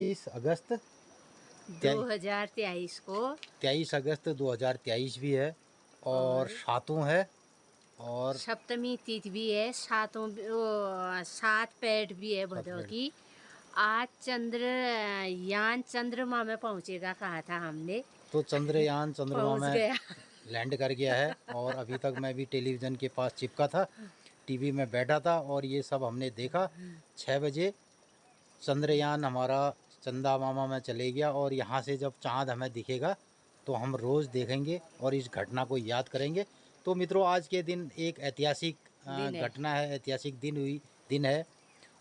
अगस्त 2023 को 23 अगस्त 2023 भी है और सातों है और सप्तमी तिथि भी है, सात पेट भी है भदौ की। आज चंद्रयान चंद्रमा में पहुंचेगा कहा था हमने, तो चंद्रयान चंद्रमा में गया। लैंड कर गया है। और अभी तक मैं भी टेलीविज़न के पास चिपका था, टीवी में बैठा था और ये सब हमने देखा। 6 बजे चंद्रयान हमारा चंदा मामा में चले गया और यहाँ से जब चाँद हमें दिखेगा तो हम रोज़ देखेंगे और इस घटना को याद करेंगे। तो मित्रों, आज के दिन एक ऐतिहासिक घटना है, ऐतिहासिक दिन है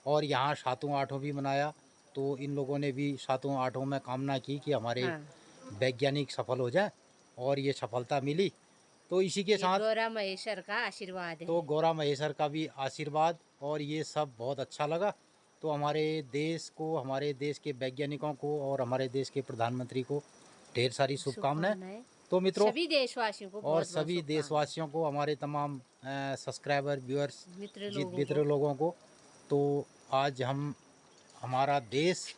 और यहाँ सातों आठों भी मनाया। तो इन लोगों ने भी सातों आठों में कामना की कि हमारे वैज्ञानिक सफल हो जाए और ये सफलता मिली। तो इसी के साथ गौरा महेश्वर का आशीर्वाद है। तो गौरा महेश्वर का भी आशीर्वाद और ये सब बहुत अच्छा लगा। तो हमारे देश को, हमारे देश के वैज्ञानिकों को और हमारे देश के प्रधानमंत्री को ढेर सारी शुभकामनाएं। तो मित्रों, सभी देशवासियों को और सभी देशवासियों को, हमारे तमाम सब्सक्राइबर, व्यूअर्स, मित्र लोगों को। तो आज हमारा देश,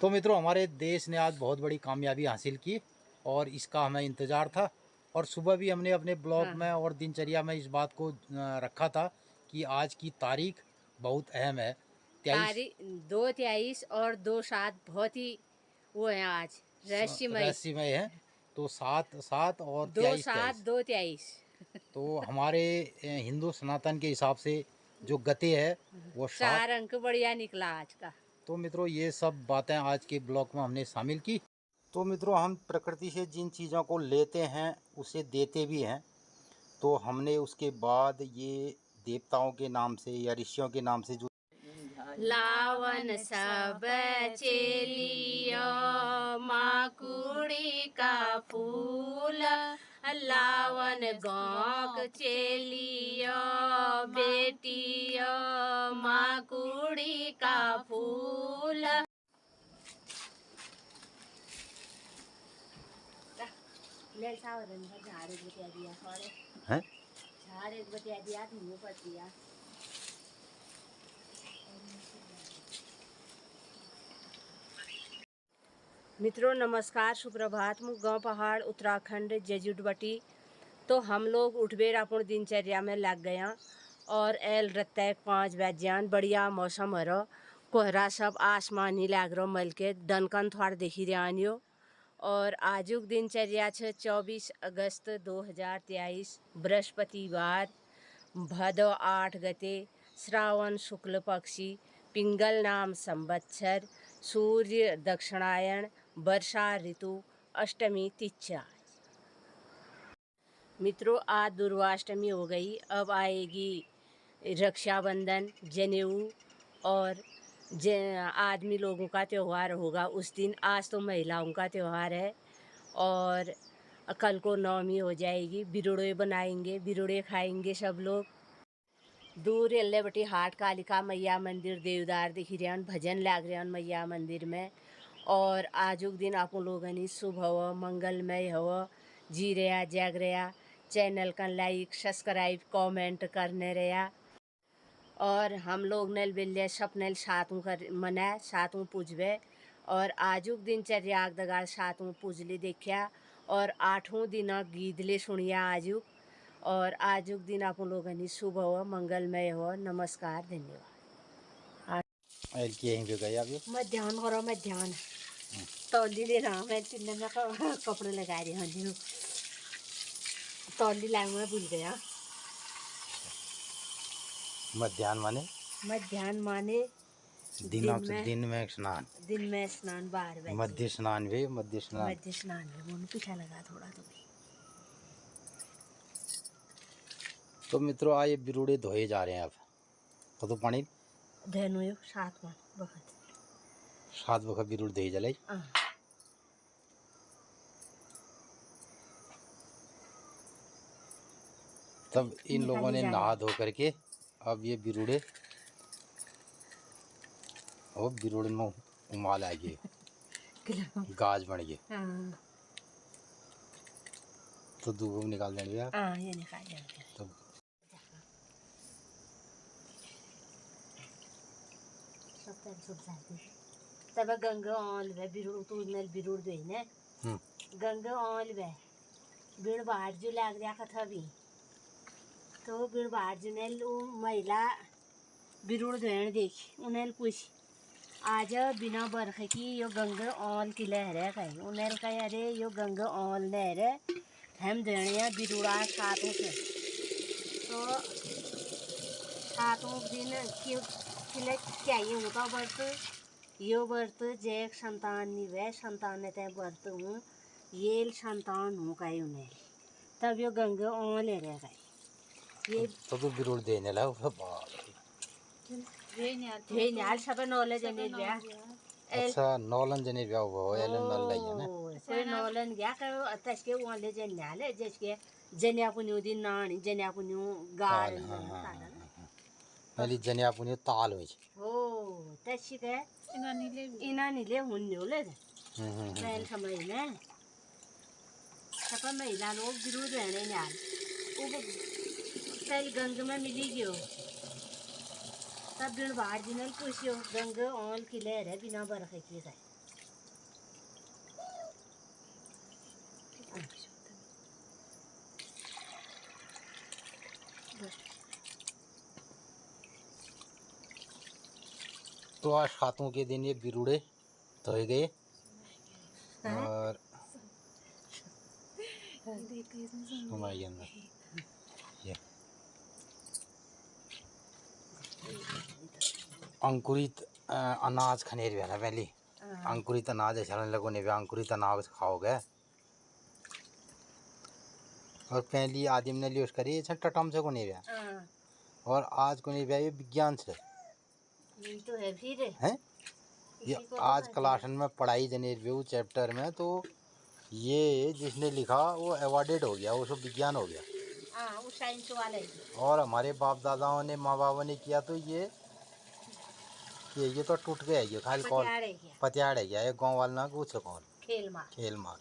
तो मित्रों, हमारे देश ने आज बहुत बड़ी कामयाबी हासिल की और इसका हमें इंतज़ार था। और सुबह भी हमने अपने ब्लॉग में और दिनचर्या में इस बात को रखा था कि आज की तारीख बहुत अहम है। 2/23 और 2/7 बहुत ही वो है आज रहस्यमय है। तो 7/7 और 2/7/2/23 तो हमारे हिंदू सनातन के हिसाब से जो गते है वो 4 अंक बढ़िया निकला आज का। तो मित्रों, ये सब बातें आज के ब्लॉग में हमने शामिल की। तो मित्रों, हम प्रकृति से जिन चीज़ों को लेते हैं उसे देते भी हैं। तो हमने उसके बाद ये देवताओं के नाम से या ऋषियों के नाम से जो लावन सब चेलियो माकुड़ी का फूल, लावन गौक चेलियो बेटियो माकुड़ी का फूल। ले सावरन का झाड़ एक बतिया दिया थोड़े हैं, झाड़ एक बतिया दिया धुआं पड़ दिया। मित्रों नमस्कार, सुप्रभात। मु गाँव पहाड़ उत्तराखंड जजुडबटी। तो हम लोग उठबेर अपन दिनचर्या में लग गया और एल रत्ते 5 बजान बढ़िया मौसम हरो, कोहरा सब आसमानी लाग रो मल के डनकन थोड़ा देखी रहा। और आजुक दिनचर्या 24 अगस्त 2023 बृहस्पतिवार, भदौ 8 गते, श्रावण शुक्ल पक्षी, पिंगल नाम संवत्सर, सूर्य दक्षिणायन, वर्षा ऋतु, अष्टमी तिथि। मित्रों आज दुर्गाष्टमी हो गई, अब आएगी रक्षाबंधन, जनेऊ और आदमी लोगों का त्यौहार होगा उस दिन। आज तो महिलाओं का त्यौहार है और कल को नवमी हो जाएगी। बिरुड़े बनाएंगे, बिरुड़े खाएंगे सब लोग। दूर एल्ले बटी हाट कालिका मैया मंदिर देवदार दिख रहा, भजन लाग रहा मैया मंदिर में। और आजुक दिन आप लोगों शुभ हो, मंगलमय हो, जी रहा जाग रहा। चैनल का लाइक सब्सक्राइब कमेंट करने रहा। और हम लोग नल बिल्ले सपनल सातों कर मना सातों पूजबे और आजुक दिनचर्या दगार सातों पूजली देखा और 8वें दिन गीतले सुनिया आजुक। और आजुक दिन आप लोगों शुभ हो, मंगलमय हो। नमस्कार, धन्यवाद। मध्याह्न करो, मध्याह्न तौली ले रहा मैं, चिन्ह में कपड़े लगा रही हूँ। तौली लाऊं मैं भूल गया। मध्याह्न माने दिन में स्नान, 12 बजे मध्य स्नान भी वो पीछा लगा थोड़ा तो भी। तो मित्रों आए बिरुड़े धोए जा रहे हैं अब। तो पानी धनु 7 वक्त बिरुड़ धोए जले। तब इन लोगों ने नहा धो करके अब ये बिरुड़े और बिरुड़ में उमाल आ गए, गाज बन गए। तो दूब निकाल देंगे आप। ये निकाल देंगे। तो सब तेल सुट जाती है तब गंगा ऑल वे बिरुड़ तू नल बिरुड़ दे ने गंगा ऑल वे बिड़ बाहर जो लाग दिया कथा भी तो बिड़ बाहर जो ने लो महिला बिरुड़ देने देखी उन्हें पूछ आज बिना बरखे की यो गंगा ऑल की लहर है कहीं उन्हें कहा अरे यो गंगा ऑल लहर है हम देने बिरुड़ा सातों से तो सातों दिन क्यों किले क्या ये होता वर्त यो वर्त जैक संतान निवे संतान ते वर्त हूँ ये संतान हूँ कहीं उन्हें तब यो गंगा ऑल ले रह गए ये तो बिरुड़ देने लगा ये न्याल सब नॉलेज है नहीं क्या अच्छा नौलन जने ब्याह हुआ है एलन नल लई है ना कोई नॉलन गया कर अतस के वहाँ ले जन न्याल है जिसके जन्या पुन्यो दिन नानी जन्या पुन्यो गार पहली जने पुन्यो ताल हुई हो तसी के इना नीले हुन्यो ले पहल समय में सब महिला लोग विरोध रहने न्याल वो पहल गंग में मिली गयो तब दिन बाहर जिनल पूछियो गंग ऑल की लहर है बिना बरखे की है तो आज सातों के दिन ये बिरुड़े धोए गए और हमारे अंदर ये अंकुरित अनाज खनेर भी है ना पहली अंकुरित अनाज ऐसा लगो ने अंकुरित अनाज खाओगे और पहली आदिम ने लियोस करी ऐसा टटम से को नहीं और आज को नहीं ये विज्ञान से तो है फिर हैं ये आज क्लासन में पढ़ाई जनेर व्यू चैप्टर में तो ये जिसने लिखा वो अवार्डेड हो गया वो सब विज्ञान हो गया वो साइंस वाले और हमारे बाप दादाओं ने माँ बाबों ने किया तो ये तो टूट गया ये खाली कौन पतियाड़ है गया ये गाँव वाला ना कुछ कौन खेल मार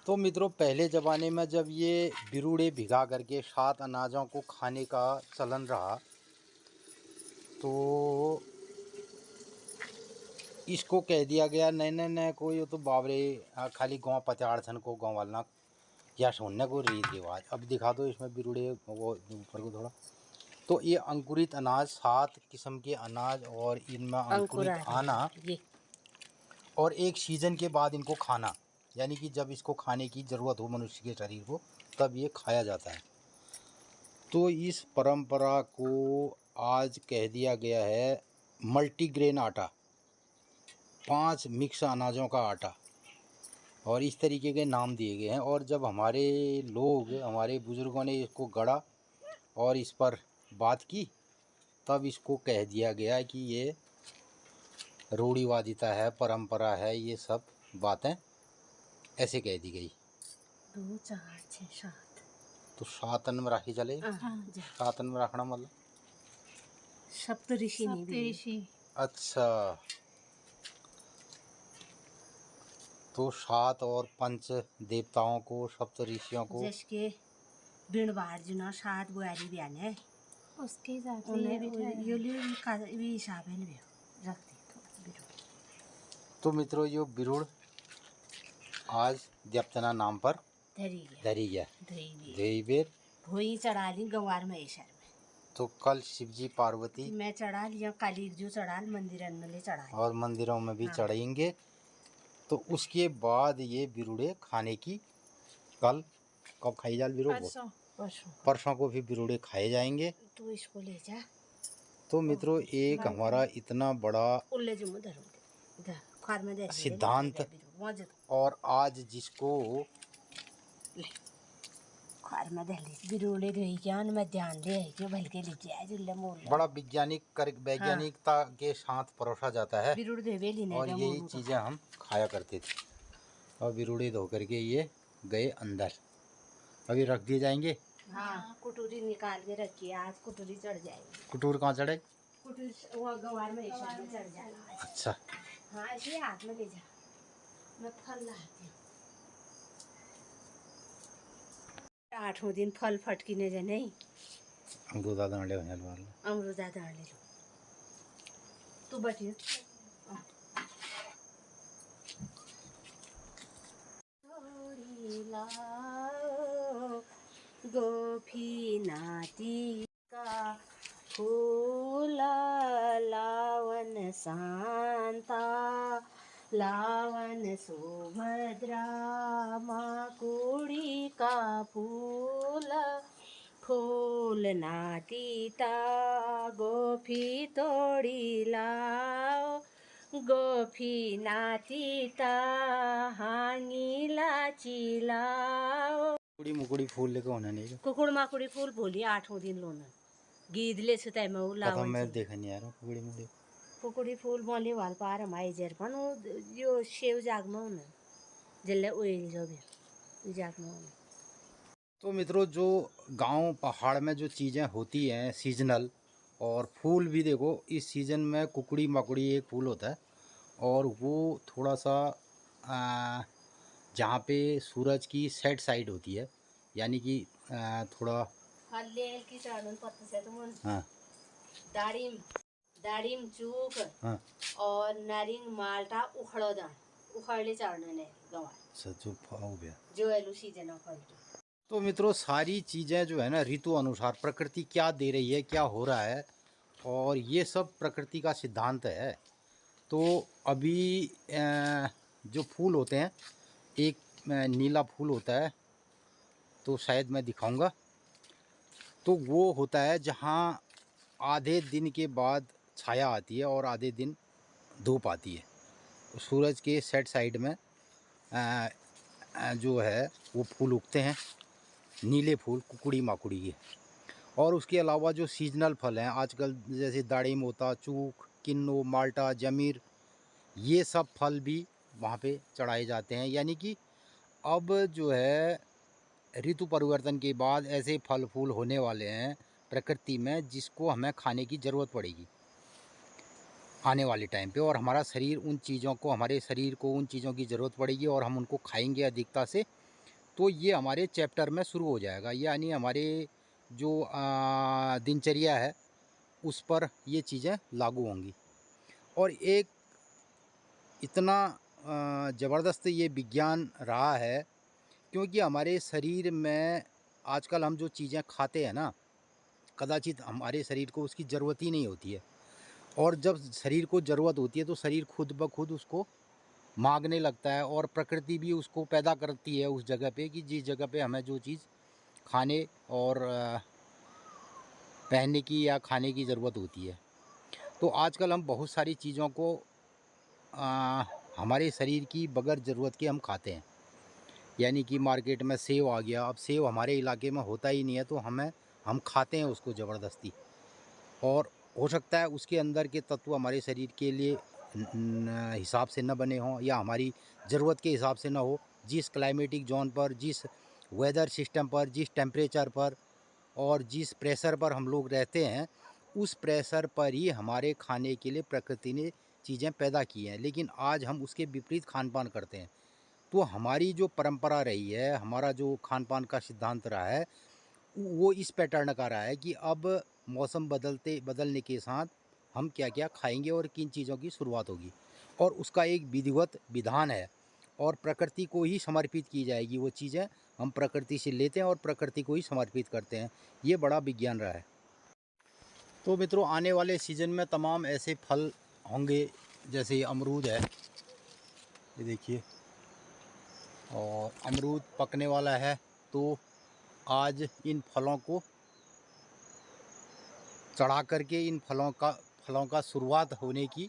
तो मित्रों पहले ज़माने में जब ये बिरुड़े भिगा करके 7 अनाजों को खाने का चलन रहा तो इसको कह दिया गया नहीं कोई तो बाबरे खाली गाँव पचाड़ छन को गाँव वाला या सुनने को रीत रिवाज अब दिखा दो इसमें बिरुड़े वो ऊपर को थोड़ा तो ये अंकुरित अनाज 7 किस्म के अनाज और इनमें अंकुरित आना और एक सीजन के बाद इनको खाना यानी कि जब इसको खाने की ज़रूरत हो मनुष्य के शरीर को तब ये खाया जाता है। तो इस परंपरा को आज कह दिया गया है मल्टीग्रेन आटा 5 मिक्स अनाजों का आटा और इस तरीके के नाम दिए गए हैं। और जब हमारे लोग हमारे बुज़ुर्गों ने इसको गढ़ा और इस पर बात की तब इसको कह दिया गया कि ये रूढ़िवादिता है परंपरा है ये सब बातें ऐसे कह दी गई 2 4 6 7 तो 7 में राखी चले 7 में रखना मतलब सप्तऋषि नहीं अच्छा तो 7 और पंच देवताओं को सप्त ऋषियों को जिसके बिन बाहर जुना 7 बुआरी बयान है उसके हिसाब से तो मित्रों यो बिरुड़ आज देवतना नाम पर धरी गया भोई चढ़ा ली गंवार महेश्वर में तो कल शिवजी पार्वती मैं चढ़ा लिया काली जो चढ़ा मंदिर में चढ़ा और मंदिरों में भी चढ़ाएंगे। तो उसके बाद ये बिरुड़े खाने की कल कब खाई जाल बिरुड़ परसों को भी बिरुड़े खाए जाएंगे। तो इसको ले जा तो मित्रों एक हमारा इतना बड़ा सिद्धांत और आज जिसको बड़ा वैज्ञानिकता के साथ परोसा जाता है और यही चीज़ें हम खाया करते थे। और बिरुड़े धो करके ये गए अंदर अभी रख दिए जाएंगे। हाँ कुटूरी निकाल के रखिए आज कुटूरी चढ़ जाएगी। कुटूर कहाँ चढ़े? कुटूर वो गंवार में चढ़ जाएगा। अच्छा हाँ ऐसे हाथ में ले जा मैं फल लाती हूँ। 8वें दिन फल फटकिने जने अमरूदा दांडे होने वाले। अमरूदा दाणे लो तू बटी थोड़ी लाओ गोफी नाती का फूल लावन शांता लावन सुभद्रा माकुड़ी का फूल फूल नातीता गोफी तोड़ी लाओ गोफी नातीता हांगी लाची लाओ कुड़ी मुकुड़ी फूल लेके होने नहीं कुकुड़ माकुड़ी फूल भोली 8वें दिन लोन गीदले सुताई में कथा लावन मैं देखा नहीं यार कुड़ी मुकुड़ी। कुकुड़ी फूल मोले वाल पार माई जेर पण यो शेव जागमा होन जल्ले ओइल जो भी जागमा होन। तो मित्रों जो गांव पहाड़ में जो चीज़ें होती हैं सीजनल, और फूल भी देखो इस सीज़न में कुकड़ी मकुड़ी एक फूल होता है, और वो थोड़ा सा जहाँ पे सूरज की सेट साइड होती है, यानी कि थोड़ा हल्लेल की चाड़न पत्ते से तो मन हाँ दाड़िम दाड़िम चूक हाँ और नारिंग माल्टा उखड़ो दान उखड़ले चाड़ने ने गवा जो हो गया। जो एलू सीजन फल की। तो मित्रों सारी चीज़ें जो है ना ऋतु अनुसार प्रकृति क्या दे रही है, क्या हो रहा है, और ये सब प्रकृति का सिद्धांत है। तो अभी जो फूल होते हैं, एक नीला फूल होता है, तो शायद मैं दिखाऊंगा। तो वो होता है जहाँ आधे दिन के बाद छाया आती है और आधे दिन धूप आती है। सूरज के सेट साइड में जो है वो फूल उगते हैं, नीले फूल कुकुड़ी माकुड़ी के। और उसके अलावा जो सीजनल फल हैं आजकल, जैसे दाड़िम होता, चूक, किन्नू, माल्टा, जमीर, ये सब फल भी वहाँ पे चढ़ाए जाते हैं। यानी कि अब जो है ऋतु परिवर्तन के बाद ऐसे फल फूल होने वाले हैं प्रकृति में जिसको हमें खाने की ज़रूरत पड़ेगी आने वाले टाइम पे, और हमारा शरीर उन चीज़ों को, हमारे शरीर को उन चीज़ों की ज़रूरत पड़ेगी और हम उनको खाएंगे अधिकता से। तो ये हमारे चैप्टर में शुरू हो जाएगा, यानी हमारे जो दिनचर्या है उस पर ये चीज़ें लागू होंगी। और एक इतना ज़बरदस्त ये विज्ञान रहा है, क्योंकि हमारे शरीर में आजकल हम जो चीज़ें खाते हैं ना, कदाचित हमारे शरीर को उसकी ज़रूरत ही नहीं होती है, और जब शरीर को ज़रूरत होती है तो शरीर खुद ब खुद उसको मांगने लगता है, और प्रकृति भी उसको पैदा करती है उस जगह पे कि जिस जगह पे हमें जो चीज़ खाने और पहनने की या खाने की ज़रूरत होती है। तो आजकल हम बहुत सारी चीज़ों को हमारे शरीर की बगैर ज़रूरत के हम खाते हैं। यानी कि मार्केट में सेव आ गया, अब सेव हमारे इलाके में होता ही नहीं है, तो हम खाते हैं उसको ज़बरदस्ती, और हो सकता है उसके अंदर के तत्व हमारे शरीर के लिए हिसाब से न बने हों या हमारी ज़रूरत के हिसाब से ना हो। जिस क्लाइमेटिक जोन पर, जिस वेदर सिस्टम पर, जिस टेम्परेचर पर और जिस प्रेशर पर हम लोग रहते हैं, उस प्रेशर पर ही हमारे खाने के लिए प्रकृति ने चीज़ें पैदा की हैं। लेकिन आज हम उसके विपरीत खान पान करते हैं। तो हमारी जो परंपरा रही है, हमारा जो खान पान का सिद्धांत रहा है, वो इस पैटर्न का रहा है कि अब मौसम बदलने के साथ हम क्या क्या खाएंगे और किन चीज़ों की शुरुआत होगी, और उसका एक विधिवत विधान है, और प्रकृति को ही समर्पित की जाएगी वो चीज़ें। हम प्रकृति से लेते हैं और प्रकृति को ही समर्पित करते हैं। ये बड़ा विज्ञान रहा है। तो मित्रों आने वाले सीज़न में तमाम ऐसे फल होंगे, जैसे अमरूद है, ये देखिए, और अमरूद पकने वाला है। तो आज इन फलों को चढ़ा करके इन फलों का शुरुआत होने की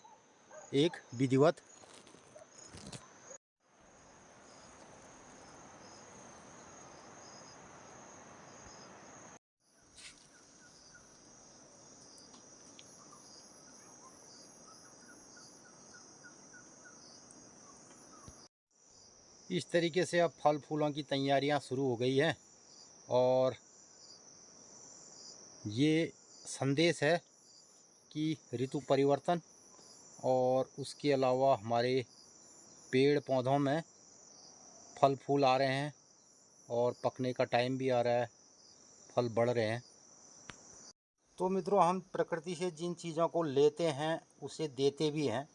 एक विधिवत इस तरीके से अब फल फूलों की तैयारियां शुरू हो गई हैं, और ये संदेश है कि ऋतु परिवर्तन और उसके अलावा हमारे पेड़ पौधों में फल फूल आ रहे हैं, और पकने का टाइम भी आ रहा है, फल बढ़ रहे हैं। तो मित्रों, हम प्रकृति से जिन चीज़ों को लेते हैं उसे देते भी हैं।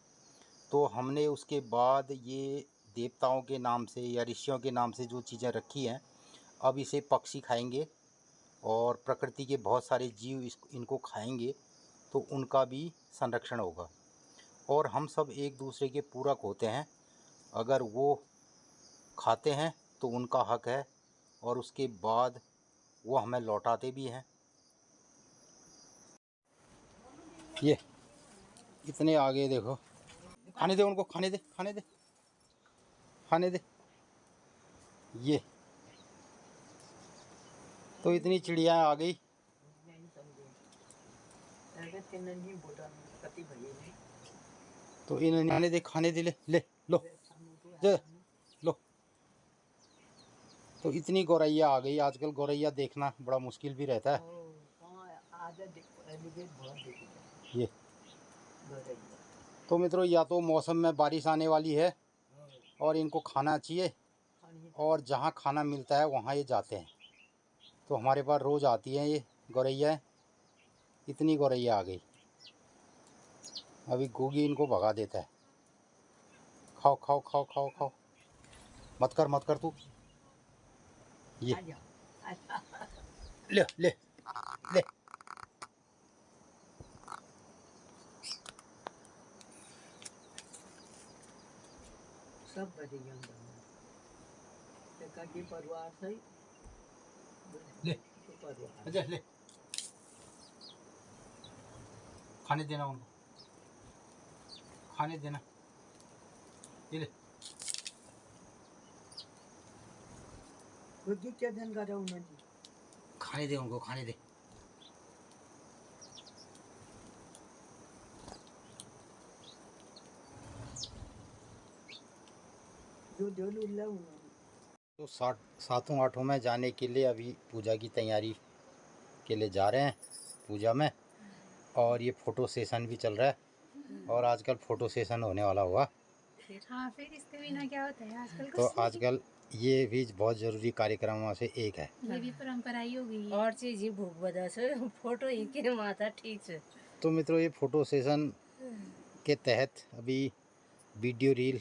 तो हमने उसके बाद ये देवताओं के नाम से या ऋषियों के नाम से जो चीज़ें रखी हैं, अब इसे पक्षी खाएंगे और प्रकृति के बहुत सारे जीव इनको खाएंगे, तो उनका भी संरक्षण होगा। और हम सब एक दूसरे के पूरक होते हैं। अगर वो खाते हैं तो उनका हक है, और उसके बाद वो हमें लौटाते भी हैं। ये इतने आगे देखो, खाने दे उनको, खाने दे, खाने दे, खाने दे। ये तो इतनी चिड़िया आ गई। तो इन्हें खाने दे, खाने दे, ले ले लो, जे लो। तो इतनी गौरैया आ गई। आजकल गौरैया देखना बड़ा मुश्किल भी रहता है। ये तो मित्रों, या तो मौसम में बारिश आने वाली है और इनको खाना चाहिए, और जहाँ खाना मिलता है वहाँ ये जाते हैं। तो हमारे पास रोज़ आती हैं ये गौरैया। इतनी गौरैया आ गई। अभी गोगी इनको भगा देता है। खाओ खाओ खाओ खाओ खाओ, मत कर तू। ये ले ले ले। सब बढ़िया परिवार से ले परिवार ले ले, खाने देना उनको, खाने देना। ये ले। क्या दिन का रहा हूँ, खाने दे उनको, खाने दे। तो सातों आठों में जाने के लिए अभी पूजा की तैयारी के लिए जा रहे हैं, पूजा में। और ये फ़ोटो सेशन भी चल रहा है, और आजकल फ़ोटो सेशन होने वाला हुआ। हाँ, फिर इसके बिना क्या होता है आजकल। तो आजकल ये भी बहुत ज़रूरी कार्यक्रमों से एक है। ये भी परंपरा ही हो गई। और चीज ही भूख बदा से फोटो ही के माता ठीक से। तो मित्रों, ये फ़ोटो सेशन के तहत अभी वीडियो रील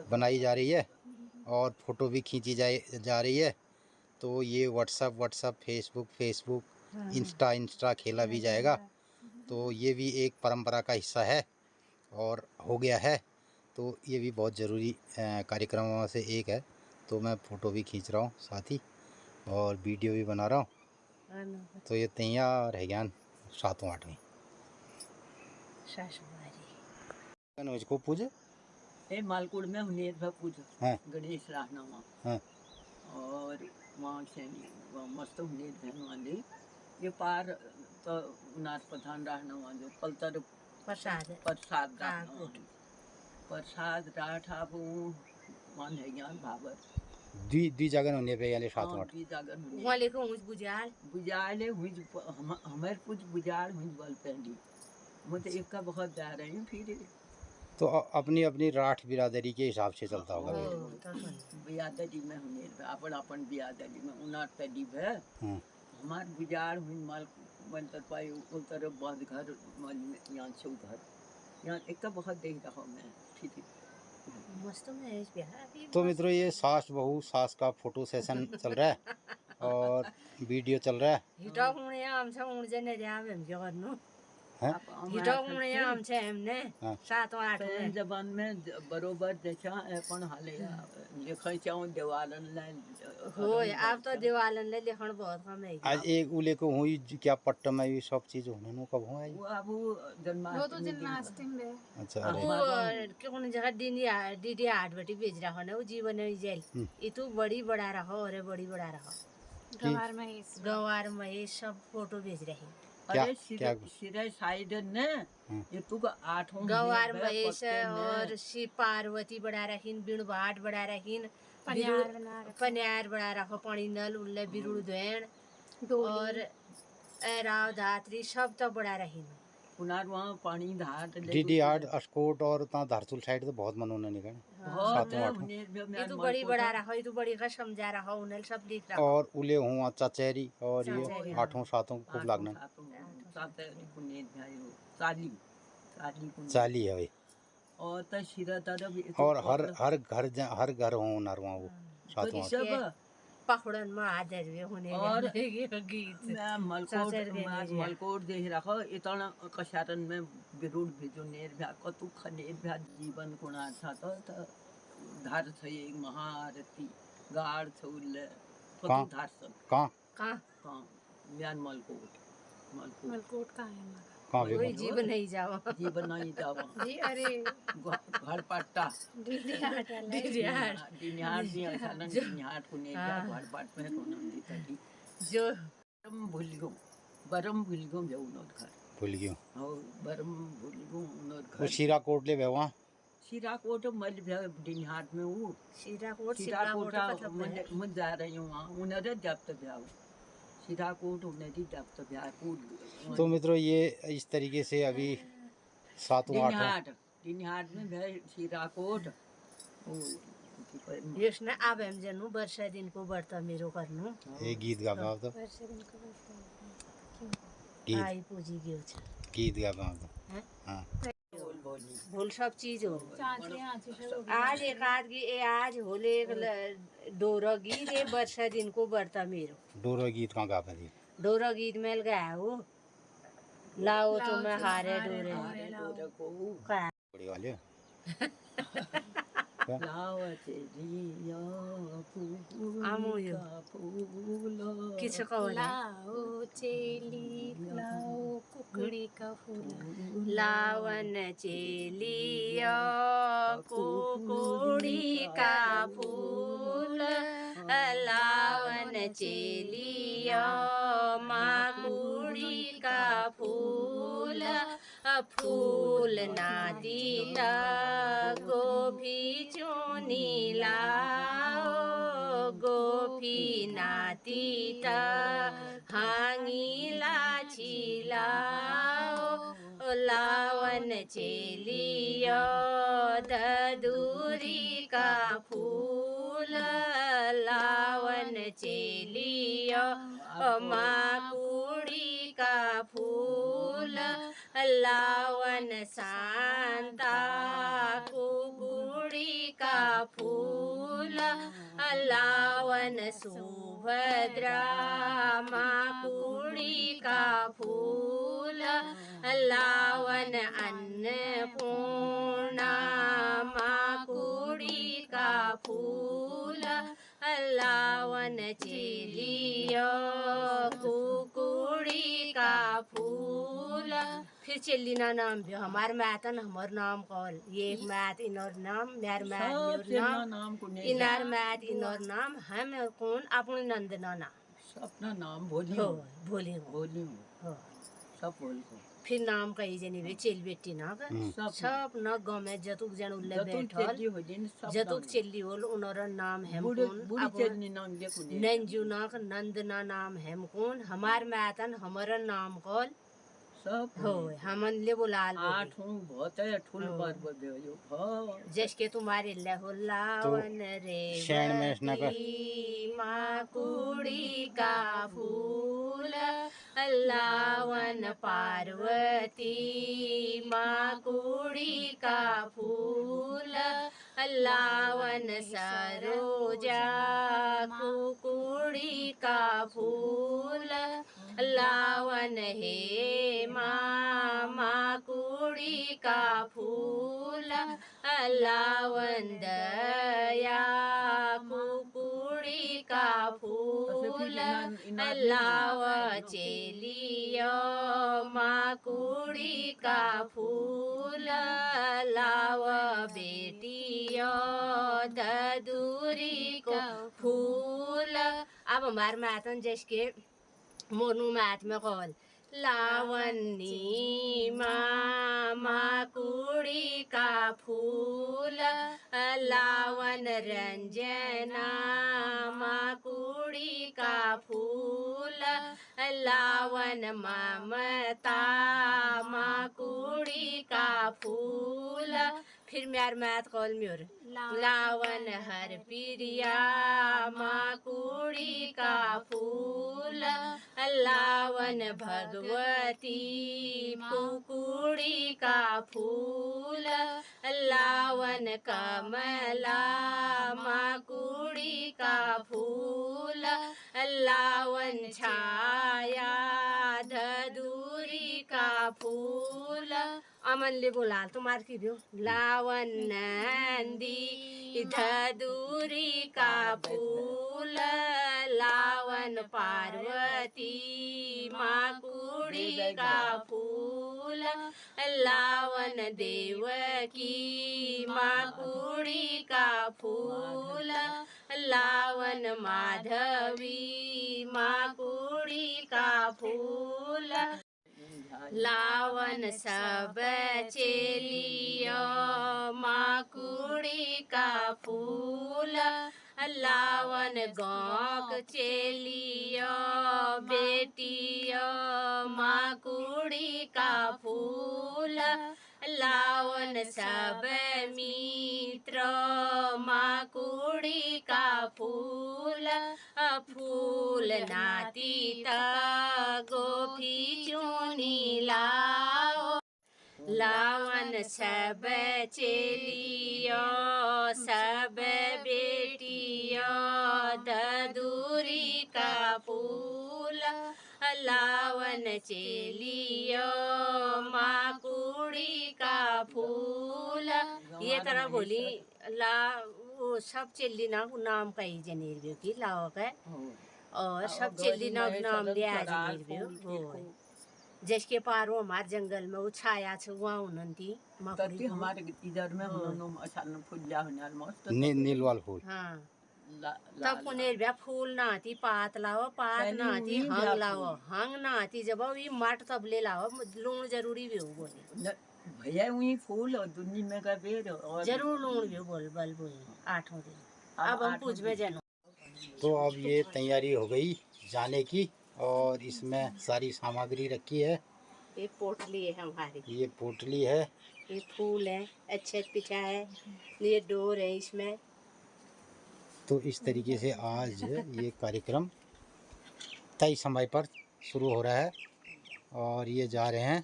बनाई जा रही है और फ़ोटो भी खींची जा रही है। तो ये व्हाट्सअप फेसबुक इंस्टा खेला भी जाएगा। तो ये भी एक परंपरा का हिस्सा है और हो गया है। तो ये भी बहुत ज़रूरी कार्यक्रमों से एक है। तो मैं फ़ोटो भी खींच रहा हूँ साथ ही, और वीडियो भी बना रहा हूँ। तो ये तैयार है ज्ञान सातों आठवीं इसको पूजे मालकुड़ में हुनेर भा पूजा। हाँ। गणेश रहना हाँ। और वहाँ से मस्त हुनेर बहन वाले ये पार तो नाथ प्रधान रहना वाले पलतर प्रसाद प्रसाद राठा वो मान है ज्ञान भावर दी जगन होने पे यानी सातों आठ दी जागन वहाँ लेको मुझ बुझाले हुई हमारे कुछ बुझाल हुई बल पहली मुझे एक का बहुत जा रहे हैं फिर। तो अपनी अपनी राठ बिरादरी के हिसाब से चलता होगा। बिरादरी में हुने अपन अपन बिरादरी में उनार तड़ी है। हमार बुझाड़ हुई माल बनतर पाई उतर बाद घर यहाँ से उधर यहाँ एक का बहुत देख रहा हूँ मैं फिर। तो मित्रों, ये सास बहू सास का फोटो सेशन चल रहा है और वीडियो चल रहा है। जबान में बरोबर देखा अपन हाले लिखा चाहूँ देवालन अब तो देवालन ले लिखण बहुत कम है। आज एक उले को हुई क्या पट्ट में ये सब चीज होने नो कब हुआ वो अब जन्माष्टमी में। अच्छा वो कौन जगह डीडी 8 बटी बेच रहा है ना वो जीवन में जेल इतु बड़ी बड़ा रहो और बड़ी बड़ा रहो गवार महेश सब फोटो भेज रहे हैं। अरे सिरे साइड ने ये तू का 8 गवार महेश और शिव पार्वती बड़ा रखीन बीण भाट बड़ा रखीन पन्यार बड़ा रखो पानी नल उल्ले बिरुड़ देन और राव धात्री सब तो बड़ा रहीन पुनार वहाँ पानी धाट डीडी 8 अस्कोट और ता धारचूल साइड तो बहुत मनोना निकल। बहुत सातों आठों। हुनेर भी ये म्यार तो मल बड़ी को बड़ा था। रहा, ये तो बड़ी का समझा रहा, उन्हें सब लिख रहा। और उले हुआ चचेरी और ये चचेरी, आठों सातों को खूब लागना। सात हुनेर भी आयो चाली चाली हुनेर। चाली है भाई। और त शिरा तरफ और हर घर हो नरवा वो सातों आठों। सब पकड़न में आदर भी होने और गीत मैं मलकोट देख रखो इतना कशारन में बिरुड भेजो नेर भ्या कतु खनेर भ्या जीवन गुणा था तो धार छ एक महारथी गाड़ छ उल्ले कहाँ? कतु धार सन कहाँ कहाँ म्यान मलकोट मलकोट कहाँ है हमारा? कहाँ कोई देखो जीवन नहीं जाओ। जीवन नहीं जावा जी अरे घर पट्टा दीदी हाट वाला है। दिनिहाट भी अच्छा ना दिनिहाट को नेर भ्या घर पट में रोना देता थी जो बरम भूल गयो जाऊ नोट घर भूल गयो। और बरम भूल गयो नोट वो घर शीरा कोट ले वहाँ सीरा कोट मल दिनिहाट में वो सीरा कोट सीरा सिपरा कोट कोट मतलब मन जा रही हूँ वहाँ उन्हें जब्त ब्याह सीरा कोट उन्हें जब्त ब्याह तो मित्रों ये इस तरीके से अभी सातों आठों दिनिहाट में भाई सीरा कोट यसने अब हम जनु वर्षा दिन को व्रत मेरो गर्नु ये गीत गा पाओ तो वर्षा दिन को बचता है। गीत आई पूजी गयो छ गीत गा पाओ तो हैं? हाँ भूल सब चीज हो चाची यहाँ से सब हो गया। आज एक आध की ए आज होले डोरा गीत ए वर्षा दिन को व्रत मेरो डोरो गीत कहाँ गा पाती डोरा गीत मेल गया हो लाओ तुम्हें हारे डोरे का बड़ी वाले आमो यो किस कवला लाओ चेली लाओ कुकड़ी का फूल। लावन चेलिया कुकुड़ी का फूल लावन चेलिया माकुड़ी का फूल फूल ना दीता गोभी चुनी लाओ गोभी नातीता हांगी लाची लाओ लावन चेलिया ददूरी का फूल लावन चेलिया माकुड़ी का फूल लावन शांता कुकुड़ी का फूल लावन सुभद्रा माकुड़ी का फूल लावन अन्नपूर्णा माकुड़ी का फूल लावन चेलिया कुकुड़ी का फूल फिर चेली ना नाम भी हमार मैतन हमार नाम कॉल ये एक मैत इनर नाम मेर मैत मेर नाम इनार मैत इनर नाम हम कौन अपने नंदना नाम अपना नाम बोली हो भोले हो बोली हो सब बोल को फिर नाम कही जनी वे चेल बेटी ना का सब न गमे जतुक जन उल्ले बैठल जतुक चेली होल उनर नाम हम कौन नंजू ना नंदना नाम हम कौन हमार मैतन हमारा नाम कॉल सब हो हमन ले बुलाल आठ हूँ बहुत है ठुल पर्व भयो भ जस के तुम्हारे लहो लावन रे शैन में स्ना कर माँ कुड़ी का फूल लावन पार्वती माँ कुड़ी का फूल लावन सरोजा कुकुड़ी का फूल लावन हे माँ कुड़ी का फूल लावन दया कुकुड़ी का फूल लाव चेलिया माँ कुड़ी का फूल लाव बेटिया ददूरी को फूल अब हमारे मातन जैसे मोनू मैथ में कॉल लावनी माँ कुड़ी का फूल लावन रंजना माँ कुड़ी का फूल लावन ममता माँ कुड़ी का फूल फिर म्यार मैथ कॉल में और लावन हर प्रिया माकुड़ी का फूल लावन भगवती कुकुड़ी का फूल लावन कमला माकुड़ी का फूल लावन छाया धदूरी का फूल अमन ले बोला तुम्हार की दो लावन नंदी धदूरी का फूल लावन पार्वती माकुड़ी का फूल लावन देवकी माकुड़ी का फूल लावन माधवी माकुड़ी का फूल लावन सब चेलियो माकुड़ी का फूल लावन गौक चेलियो बेटियो माकुड़ी का फूल लावन सब मित्र माकुड़ी का फूल फूल नाती गोपी चुनी लाओ लावन सब चेलियो सब बेटियो धदूरी का फूल लावन चेलियो माकुड़ी का फूल ये तरह बोली ला वो सब चेली ना नाम का ही जनेर की लाओ का और सब चेली नाम दिया जनेर हो जिसके पार वो हमारे जंगल में वो छाया छ वहाँ उन्नति तभी हमारे इधर में उन्होंने अचानक फूल जा होने मस्त नीलवाल फूल हाँ तब पुनेर भी फूल ना आती पात लाओ पात ना आती हंग लाओ हंग ना आती जब ये मट तब ले लाओ लूण जरूरी भी हो बोले भैया वही फूल और दुनिया में का बेर और जरूर लूण भी बोल बल बोले 8 दिन अब हम पूछ में जनो तो अब ये तैयारी हो गई जाने की और इसमें सारी सामग्री रखी है। ये पोटली है हमारी ये पोटली है, ये फूल है अच्छे पिछा है, ये डोर है इसमें। तो इस तरीके से आज ये कार्यक्रम तय समय पर शुरू हो रहा है और ये जा रहे हैं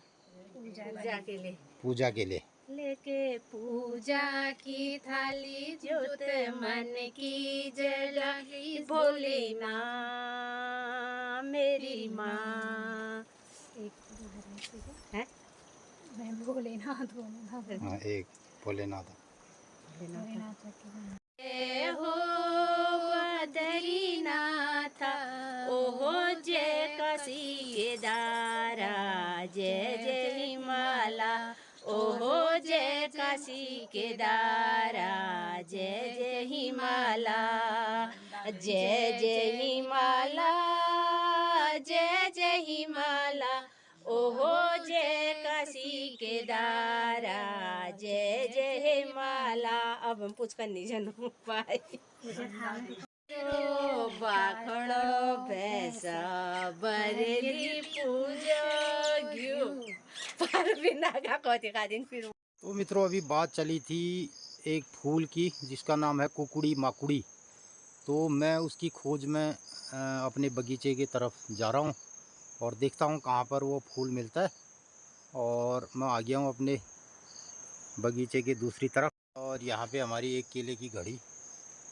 पूजा के लिए लेके पूजा की थाली जोत मन की जलाई भोली माँ मेरी माँ है मैं भोलेनाथ बोलूँगा हाँ एक भोलेनाथ हो बद्रीनाथ ओहो जय काशी केदारा जय जय हिमाला ओहो जय काशी केदारा जय जय हिमाला जय जय हिमाला जय जय हिमाला ओहो जय काशी केदारा जय जय हिमाला। अब हम पूछ कर नहीं जानू पाए बाखड़ो भैंसा बरेली पूजो घ्यू पर बिना का कहते का दिन फिर। तो मित्रों अभी बात चली थी एक फूल की जिसका नाम है कुकुड़ी माकुड़ी। तो मैं उसकी खोज में अपने बगीचे की तरफ जा रहा हूँ और देखता हूँ कहाँ पर वो फूल मिलता है। और मैं आ गया हूँ अपने बगीचे के दूसरी तरफ और यहाँ पे हमारी एक केले की घड़ी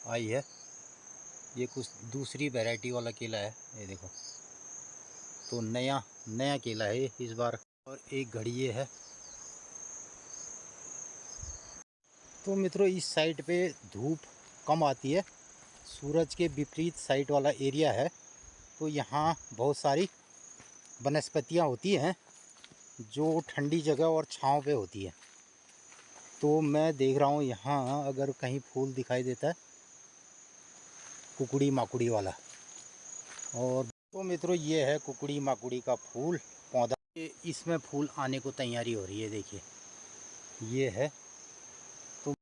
आई है। ये कुछ दूसरी वैरायटी वाला केला है, ये देखो। तो नया केला है इस बार। और एक घड़ी ये है। तो मित्रों इस साइड पे धूप कम आती है, सूरज के विपरीत साइड वाला एरिया है। तो यहाँ बहुत सारी वनस्पतियाँ होती हैं जो ठंडी जगह और छांव पे होती है। तो मैं देख रहा हूँ यहाँ अगर कहीं फूल दिखाई देता है कुकुड़ी माकुड़ी वाला। और तो मित्रों ये है कुकुड़ी माकुड़ी का फूल पौधा। इसमें फूल आने को तैयारी हो रही है, देखिए ये है। तो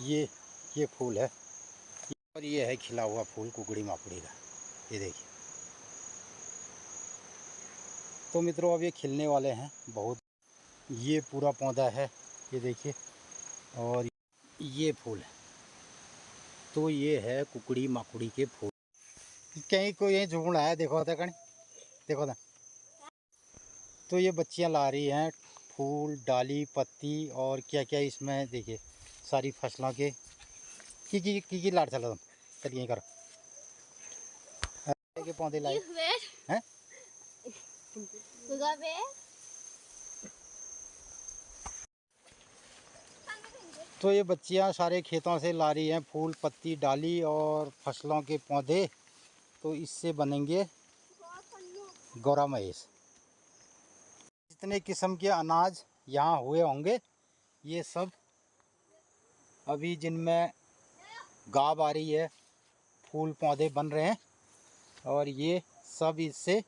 ये फूल है और ये है खिला हुआ फूल कुकुड़ी माकुड़ी का, ये देखिए। तो मित्रों अब ये खिलने वाले हैं बहुत। ये पूरा पौधा है ये देखिए। और ये फूल है, तो ये है कुकड़ी माकुड़ी के फूल। कहीं को यही झुंड आया, देखो था कहीं, देखो था। तो ये बच्चियां ला रही हैं फूल, डाली, पत्ती और क्या क्या इसमें देखिए सारी फसलों के की लाट चला तुम चल यहीं करो के पौधे लाए हैं। तो ये बच्चियां सारे खेतों से ला रही हैं फूल, पत्ती, डाली और फसलों के पौधे। तो इससे बनेंगे गौरा महेश। जितने किस्म के अनाज यहाँ हुए होंगे ये सब अभी जिनमें गाब आ रही है, फूल पौधे बन रहे हैं और ये सब इससे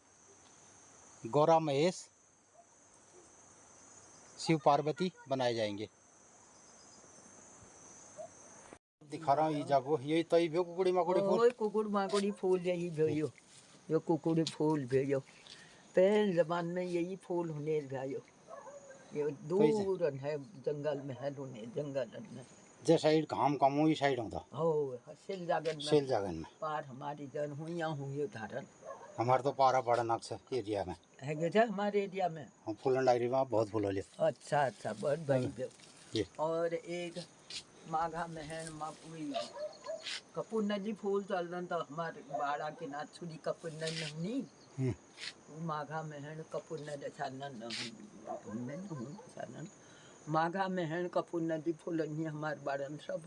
गौरा महेश, शिव पार्वती बनाए जाएंगे। दिखा रहा हूँ ईजा को, यही तो भी कुकुड़ी माकुड़ी फूल। ओए कुकुड़ माकुड़ी फूल यही भेजो, यो कुकुड़ी फूल भेजो। पहले जमाने में यही फूल होने भेजो। ये दूर है जंगल में है, होने जंगल में जे साइड घाम कम हुई साइड होता हो सिल जागन में, सेल जागन में पार हमारी जन हुई या हुई उदाहरण हमारे तो पारा बड़ा नक्श एरिया में है गए थे हमारे एरिया में। हम फूलन डायरी में बहुत फूल होले। अच्छा अच्छा बहुत भाई। ये और एक माघा महन मापुई कपूर नदी फूल चलन तो हमारे बाड़ा के नाथ छुरी कपूर नदी माघा महन कपूर नदी चालन चालन माघा महन कपूर नदी फूल हमारे बाड़न सब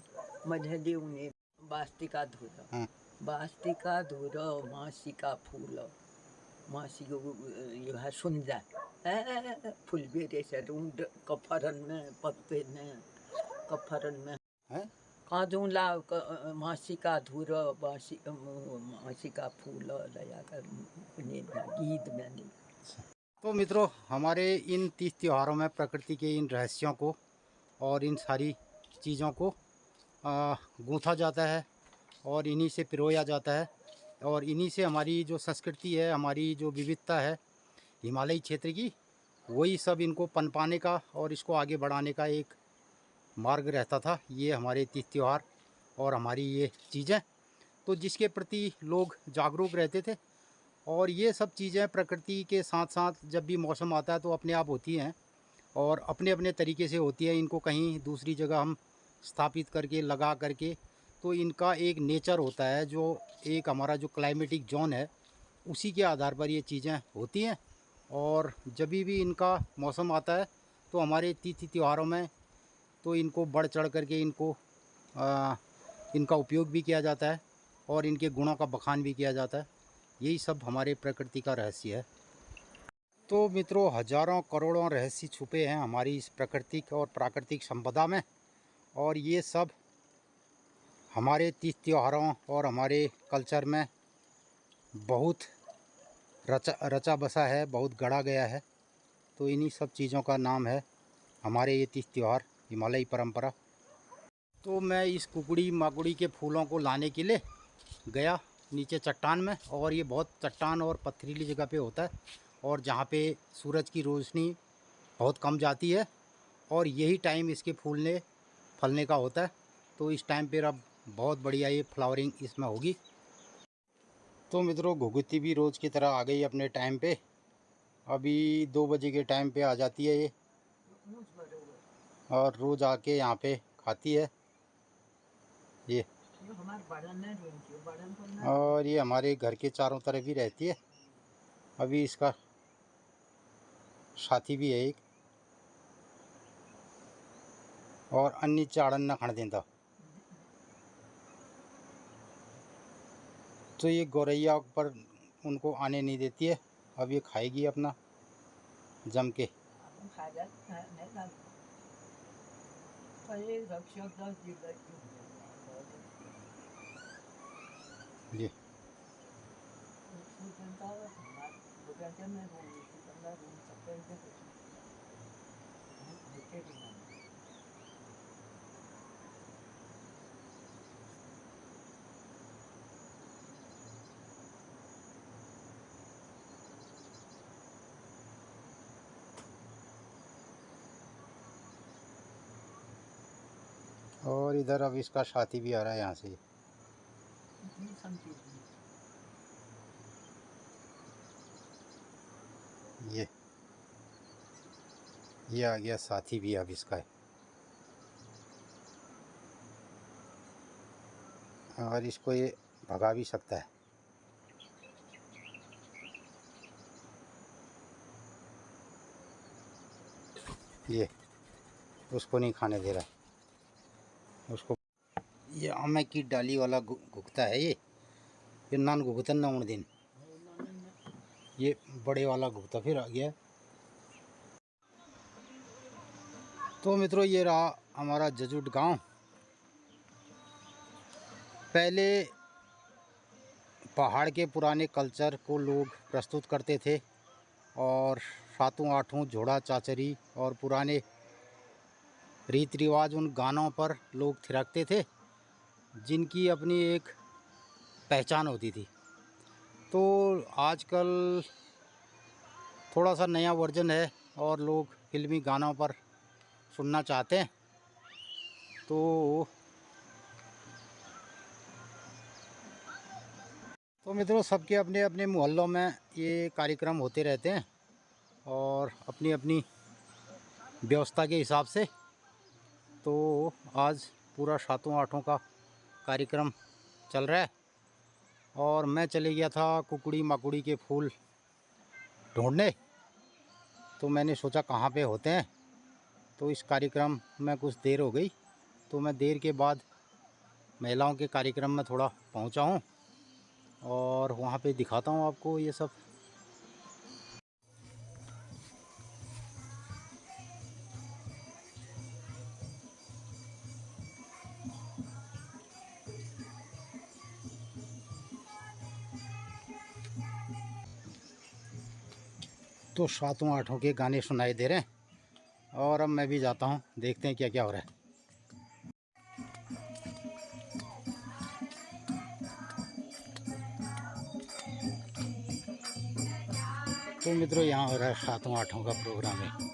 मझली उन्हें बास्तिका धूर, बास्तिका धूर मासी का फूल, मासी को ये सुन जाए फूल बेरे से रूंड कफरन में पत्ते में कफरन में काजू ला मासी का धूर मासी का फूल लया कर गीत में नहीं। तो मित्रों, हमारे इन 30 त्योहारों में प्रकृति के इन रहस्यों को और इन सारी चीज़ों को गूंथा जाता है और इन्हीं से पिरोया जाता है और इन्हीं से हमारी जो संस्कृति है, हमारी जो विविधता है हिमालयी क्षेत्र की, वही सब इनको पनपाने का और इसको आगे बढ़ाने का एक मार्ग रहता था। ये हमारे 30 त्योहार और हमारी ये चीज़ें, तो जिसके प्रति लोग जागरूक रहते थे। और ये सब चीज़ें प्रकृति के साथ साथ जब भी मौसम आता है तो अपने आप होती हैं और अपने अपने तरीके से होती है। इनको कहीं दूसरी जगह हम स्थापित करके लगा करके, तो इनका एक नेचर होता है, जो एक हमारा जो क्लाइमेटिक जोन है उसी के आधार पर ये चीज़ें होती हैं। और जब भी इनका मौसम आता है तो हमारे तिथि त्योहारों में तो इनको बढ़ चढ़ करके इनका उपयोग भी किया जाता है और इनके गुणों का बखान भी किया जाता है। यही सब हमारे प्रकृति का रहस्य है। तो मित्रों, हजारों करोड़ों रहस्य छुपे हैं हमारी इस प्राकृतिक और प्राकृतिक संपदा में और ये सब हमारे 30 त्योहारों और हमारे कल्चर में बहुत रचा बसा है, बहुत गढ़ा गया है। तो इन्हीं सब चीज़ों का नाम है हमारे ये 30 त्योहार, हिमालयी परंपरा। तो मैं इस कुकड़ी माकुड़ी के फूलों को लाने के लिए गया नीचे चट्टान में, और ये बहुत चट्टान और पथरीली जगह पे होता है और जहाँ पे सूरज की रोशनी बहुत कम जाती है और यही टाइम इसके फूलने फलने का होता है। तो इस टाइम पर अब बहुत बढ़िया ये फ्लावरिंग इसमें होगी। तो मित्रों, घुघुती भी रोज़ की तरह आ गई अपने टाइम पे। अभी 2 बजे के टाइम पे आ जाती है ये और रोज़ आके यहाँ पे खाती है ये। और ये हमारे घर के चारों तरफ ही रहती है। अभी इसका साथी भी है एक, और अन्य चाड़न न खण देता। तो ये गौरैया पर उनको आने नहीं देती है। अब ये खाएगी अपना जम के। जी और इधर अब इसका साथी भी आ रहा है यहाँ से। ये आ गया साथी भी अब इसका है। और इसको ये भगा भी सकता है। ये उसको नहीं खाने दे रहा उसको। ये आमे की डाली वाला घुगता है। ये नान घुगतन ना उन दिन ये बड़े वाला घुगता फिर आ गया। तो मित्रों ये रहा हमारा जजुट गांव। पहले पहाड़ के पुराने कल्चर को लोग प्रस्तुत करते थे और सातों आठों झोड़ा चाचरी और पुराने रीति रिवाज उन गानों पर लोग थिरकते थे, जिनकी अपनी एक पहचान होती थी। तो आजकल थोड़ा सा नया वर्जन है और लोग फिल्मी गानों पर सुनना चाहते हैं। तो मित्रों सबके अपने अपने मोहल्लों में ये कार्यक्रम होते रहते हैं और अपनी अपनी व्यवस्था के हिसाब से। तो आज पूरा सातों आठों का कार्यक्रम चल रहा है और मैं चले गया था कुकड़ी मकुड़ी के फूल ढूंढने। तो मैंने सोचा कहाँ पे होते हैं। तो इस कार्यक्रम में कुछ देर हो गई, तो मैं देर के बाद महिलाओं के कार्यक्रम में थोड़ा पहुंचा हूं और वहाँ पे दिखाता हूँ आपको ये सब। तो सातों आठों के गाने सुनाई दे रहे हैं और अब मैं भी जाता हूँ, देखते हैं क्या क्या हो रहा है। तो मित्रों यहाँ हो रहा है सातों आठों का प्रोग्राम है।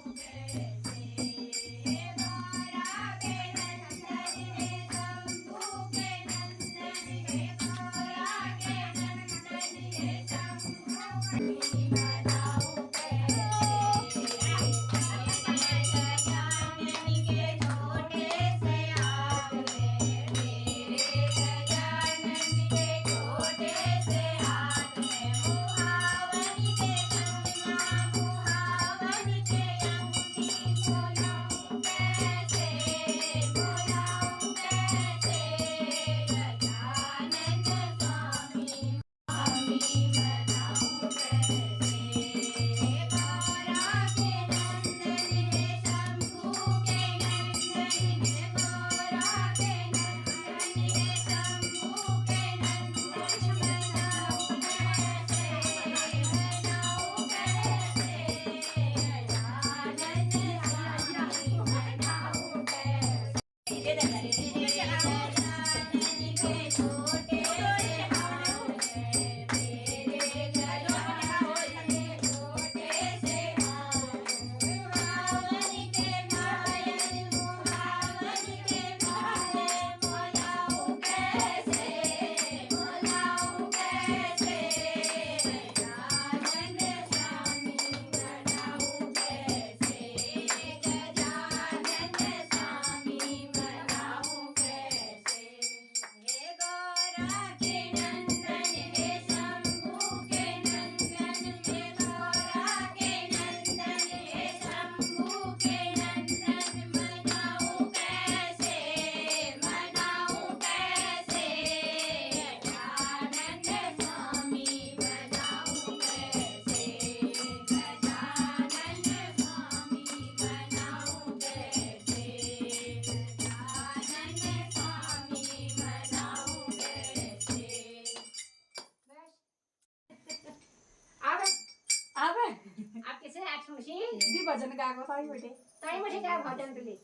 दी भजन गाएको ताई मुझे क्या भजन के लिए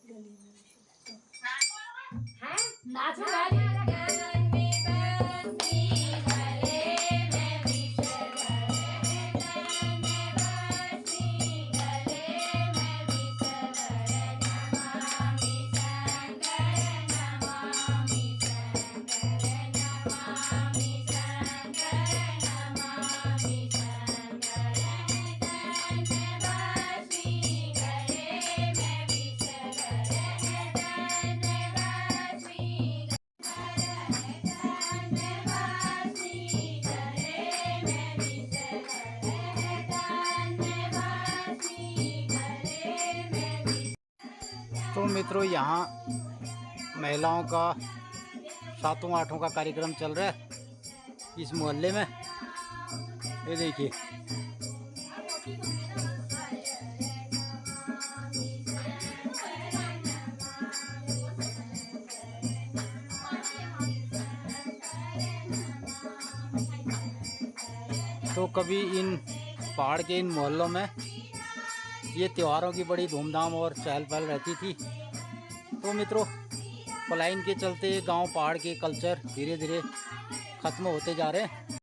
हैं नाचो गाली तो मित्रों यहाँ महिलाओं का 7वां 8वां का कार्यक्रम चल रहा है इस मोहल्ले में। ये देखिए तो कभी इन पहाड़ के इन मोहल्लों में ये त्योहारों की बड़ी धूमधाम और चहल पहल रहती थी। तो मित्रों पलायन के चलते गांव पहाड़ के कल्चर धीरे धीरे ख़त्म होते जा रहे हैं।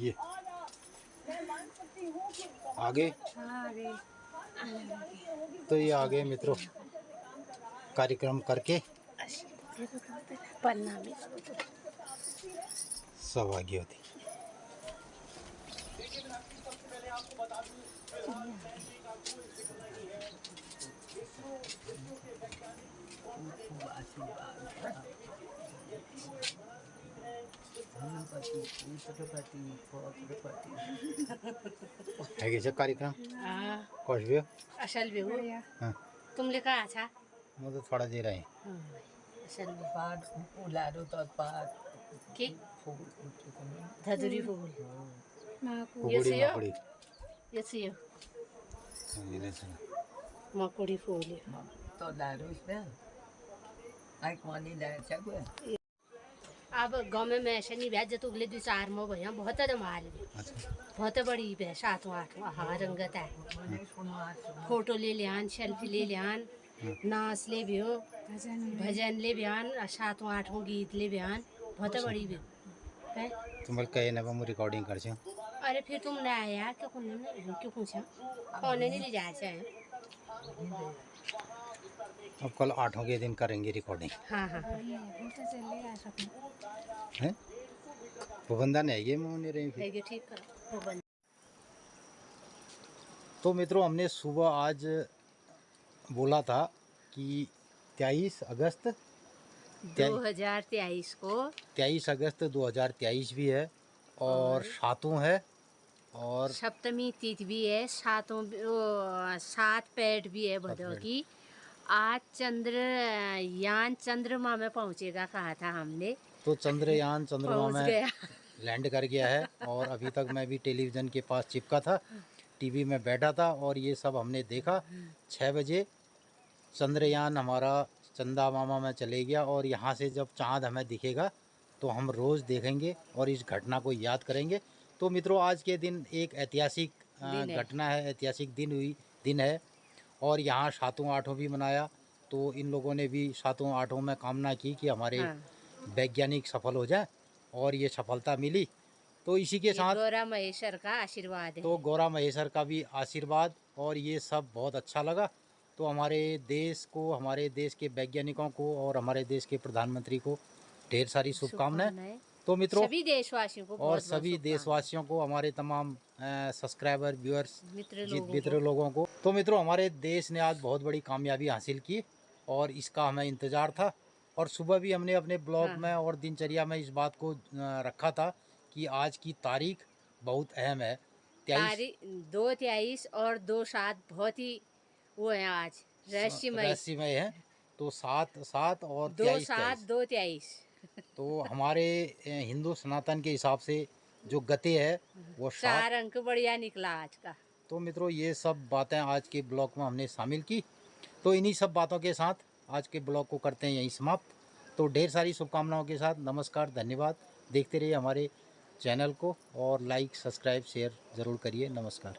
ये आगे तो ये आगे मित्रों कार्यक्रम करके सब आगे होती। है कैसे कार्यक्रम कुछ भी असल भी हो हाँ तुम लिखा अच्छा मैं तो थोड़ा दे रहे हैं असल में पात उलारो तो पात की फूल धदुरी फूल कुकुड़ी सियो? मकुड़ी ये सियो ये सुना मकुड़ी फूल तो लारो इसमें आई पानी लाया चाहिए। अब गाँव में ऐसे नहीं भैया जब अगले 2-4 में भैया बहुत धमाल भी अच्छा बहुत बड़ी भैया 7वां 8वां हाँ रंगत है फोटो ले लियान सेल्फी ले लियान नाच ले भी हो भजन ले बयान 7वां 8वां गीत ले बयान बहुत बड़ी भी है। तुम कहे ना मैं रिकॉर्डिंग कर छे अरे फिर तुम ना आया क्यों पूछा कौन नहीं ले जाए चाहे अब कल 8वां के दिन करेंगे रिकॉर्डिंग। हाँ हाँ हैं वो बंदा नहीं है नहीं रही फिर। है ठीक है वो बंद। तो मित्रों हमने सुबह आज बोला था कि 23 अगस्त 2023 को 23 अगस्त 2023 भी है और 7वां है और सप्तमी तिथि भी है 7 पेट भी है भदौ की। आज चंद्रयान चंद्रमा में पहुंचेगा कहा था हमने तो चंद्रयान चंद्रमा पहुंच में गया लैंड कर गया है और अभी तक मैं भी टेलीविज़न के पास चिपका था टीवी में बैठा था और ये सब हमने देखा। 6 बजे चंद्रयान हमारा चंदा मामा में चले गया और यहाँ से जब चाँद हमें दिखेगा तो हम रोज़ देखेंगे और इस घटना को याद करेंगे। तो मित्रों आज के दिन एक ऐतिहासिक घटना है ऐतिहासिक दिन है और यहाँ 7वां 8वां भी मनाया। तो इन लोगों ने भी 7वां 8वां में कामना की कि हमारे वैज्ञानिक सफल हो जाए और ये सफलता मिली। तो इसी के साथ गौरा महेश्वर का आशीर्वाद है। तो गौरा महेश्वर का भी आशीर्वाद और ये सब बहुत अच्छा लगा। तो हमारे देश को हमारे देश के वैज्ञानिकों को और हमारे देश के प्रधानमंत्री को ढेर सारी शुभकामनाएं। तो मित्रों सभी देशवासियों को और सभी देशवासियों को हमारे तमाम सब्सक्राइबर व्यूअर्स मित्र लोगों को। तो मित्रों हमारे देश ने आज बहुत बड़ी कामयाबी हासिल की और इसका हमें इंतज़ार था और सुबह भी हमने अपने ब्लॉग में और दिनचर्या में इस बात को रखा था कि आज की तारीख बहुत अहम है। 2/23 और 2/7 बहुत ही वो है आज रहस्यमय है। तो 7/7 और 2/7 2/23 तो हमारे हिंदू सनातन के हिसाब से जो गते है वो 4 अंक बढ़िया निकला आज का। तो मित्रों ये सब बातें आज के ब्लॉग में हमने शामिल की। तो इन्हीं सब बातों के साथ आज के ब्लॉग को करते हैं यहीं समाप्त। तो ढेर सारी शुभकामनाओं के साथ नमस्कार धन्यवाद। देखते रहिए हमारे चैनल को और लाइक सब्सक्राइब शेयर ज़रूर करिए। नमस्कार।